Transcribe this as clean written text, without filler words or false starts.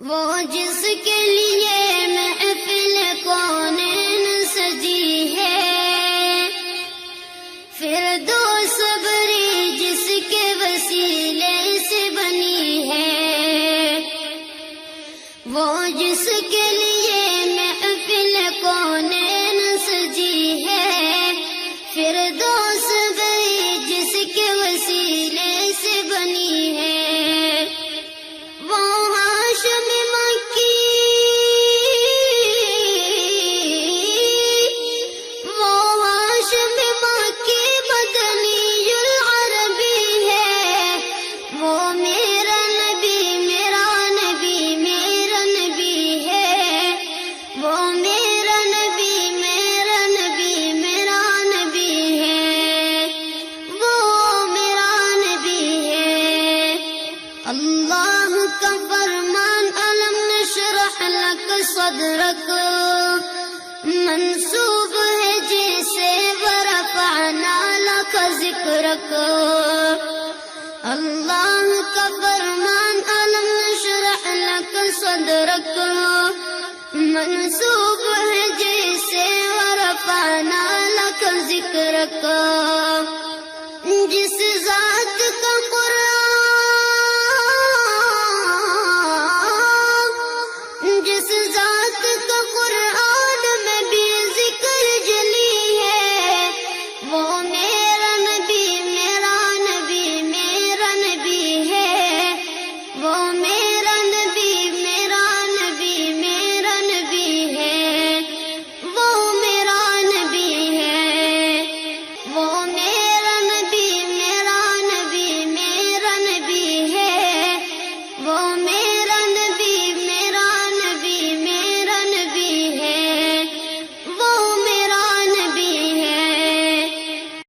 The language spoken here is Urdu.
وہ جس کے لیے محفل کونین سجی ہے، فردوس بری جس کے وسیلے سے بنی ہے، وہ جس کے لیے محفل کونین سجی ہے، فردوس بری جس کے وسیلے سے بنی ہے، اللہ کا فرمان علم نشرح لک صدرک منسوب ہے جیسے ورفعنا لک ذکرک، اللہ کا فرمان علم نشرح لک صدرک منسوب ہے جیسے ورفعنا لک ذکرک۔